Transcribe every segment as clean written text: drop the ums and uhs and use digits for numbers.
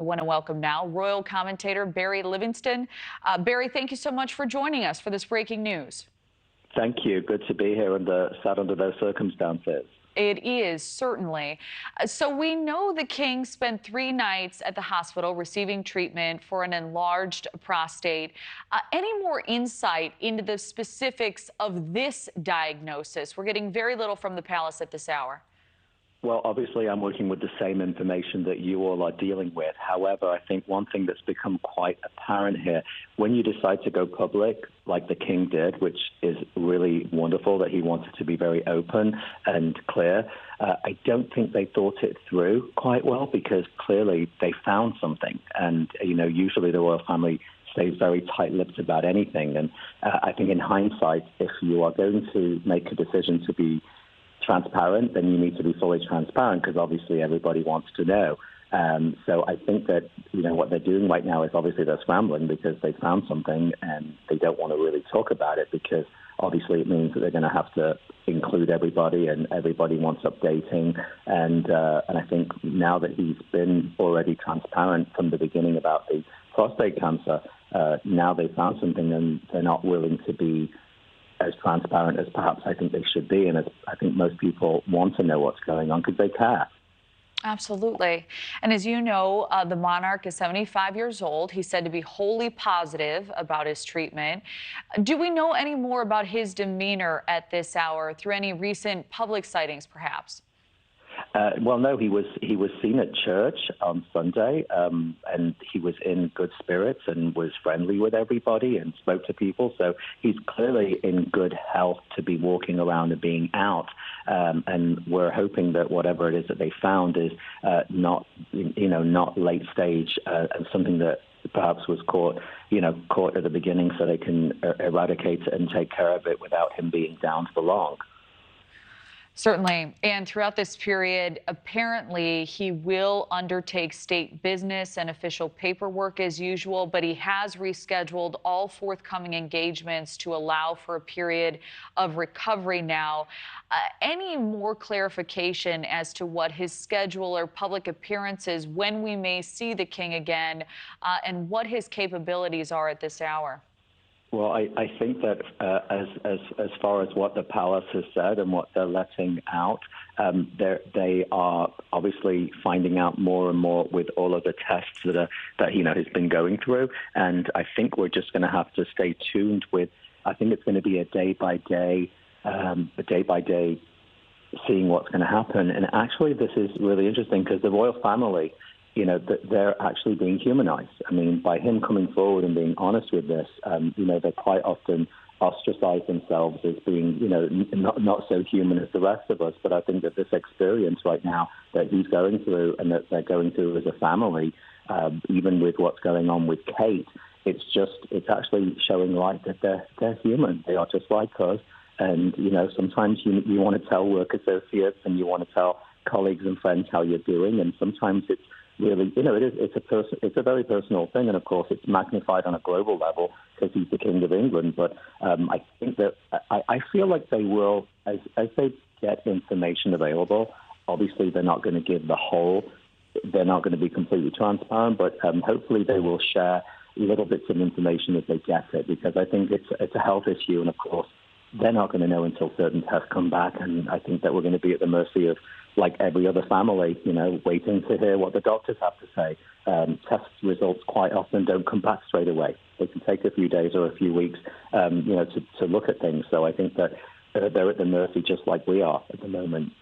I want to welcome now royal commentator Barry Livingstone. Barry, thank you so much for joining us for this breaking news. Thank you. Good to be here sat under those circumstances. It is, certainly. So we know the king spent 3 nights at the hospital receiving treatment for an enlarged prostate. Any more insight into the specifics of this diagnosis? We're getting very little from the palace at this hour. Well, obviously, I'm working with the same information that you all are dealing with. However, I think one thing that's become quite apparent here, when you decide to go public, like the king did, which is really wonderful that he wanted to be very open and clear, I don't think they thought it through quite well because clearly they found something. And, usually the royal family stays very tight-lipped about anything. And I think in hindsight, if you are going to make a decision to be transparent, then you need to be fully transparent because obviously everybody wants to know. So I think that, what they're doing right now is obviously they're scrambling because they found something and they don't want to really talk about it because obviously it means that they're going to have to include everybody and everybody wants updating. And I think now that he's been already transparent from the beginning about the prostate cancer, now they found something and they're not willing to be as transparent as perhaps I think they should be, and as I think most people want to know what's going on because they care. Absolutely. And as you know, the monarch is 75 years old. He's said to be wholly positive about his treatment. Do we know any more about his demeanor at this hour through any recent public sightings, perhaps? Well, no, he was seen at church on Sunday, and he was in good spirits and was friendly with everybody and spoke to people. So he's clearly in good health to be walking around and being out. And we're hoping that whatever it is that they found is not late stage and something that perhaps was caught at the beginning, so they can eradicate it and take care of it without him being down for long. Certainly. And throughout this period, apparently he will undertake state business and official paperwork as usual, but he has rescheduled all forthcoming engagements to allow for a period of recovery now. Any more clarification as to what his schedule or public appearances, when we may see the king again, and what his capabilities are at this hour? Well, I think that as far as what the palace has said and what they're letting out, they are obviously finding out more and more with all of the tests that has been going through. And I think we're just going to have to stay tuned with. I think it's going to be a day by day seeing what's going to happen. And actually, this is really interesting because the royal family, they're actually being humanized. I mean, by him coming forward and being honest with this, they quite often ostracize themselves as being, not so human as the rest of us. But I think that this experience right now that he's going through and that they're going through as a family, even with what's going on with Kate, it's actually showing light that they're human. They are just like us. And, sometimes you want to tell work associates and you want to tell colleagues and friends how you're doing. And sometimes it's really, it's a very personal thing. And, of course, it's magnified on a global level because he's the King of England. But I think that I feel like they will, as they get information available, obviously they're not going to give they're not going to be completely transparent, but hopefully they will share little bits of information as they get it, because I think it's a health issue. And, of course, they're not going to know until certain tests come back. And I think that we're going to be at the mercy of, like every other family, waiting to hear what the doctors have to say. Test results quite often don't come back straight away. They can take a few days or a few weeks, to look at things. So I think that they're at the mercy just like we are at the moment.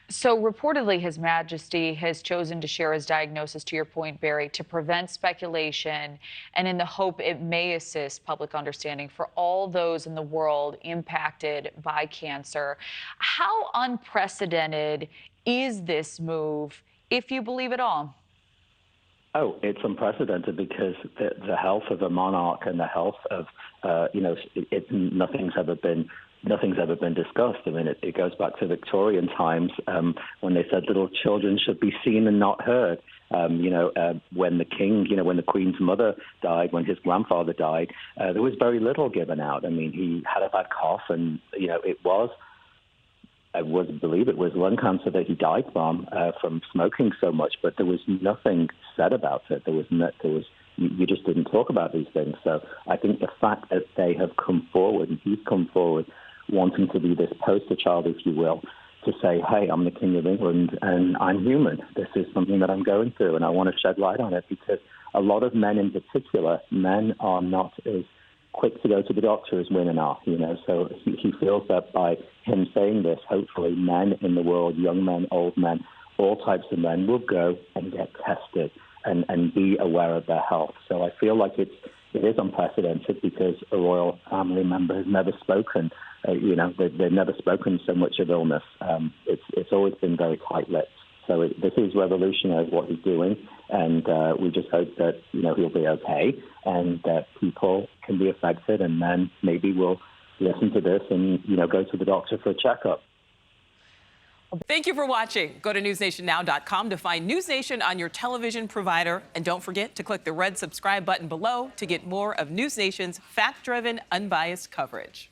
So reportedly, His Majesty has chosen to share his diagnosis, to your point, Barry, to prevent speculation and in the hope it may assist public understanding for all those in the world impacted by cancer. How unprecedented is this move, if you believe it all? Oh, it's unprecedented because the health of a monarch and the health of, nothing's ever been discussed. I mean, it goes back to Victorian times when they said little children should be seen and not heard. When the king, when the Queen's mother died, when his grandfather died, there was very little given out. I mean, he had a bad cough and, it was believe it was lung cancer that he died from smoking so much, but there was nothing said about it. You just didn't talk about these things. So I think the fact that they have come forward, and he's come forward, wanting to be this poster child, if you will, to say, hey, I'm the King of England and I'm human. This is something that I'm going through, and I want to shed light on it, because a lot of men in particular, men are not as quick to go to the doctor as women are, So he feels that by him saying this, hopefully men in the world, young men, old men, all types of men, will go and get tested and be aware of their health. So I feel like it is unprecedented, because a royal family member has never spoken. They've never spoken so much of illness. It's always been very tight-lipped. So this is revolutionary, what he's doing, and we just hope that he'll be okay, and that people can be affected, and then maybe we'll listen to this and go to the doctor for a checkup. Thank you for watching. Go to newsnationnow.com to find News Nation on your television provider, and don't forget to click the red subscribe button below to get more of News Nation's fact-driven, unbiased coverage.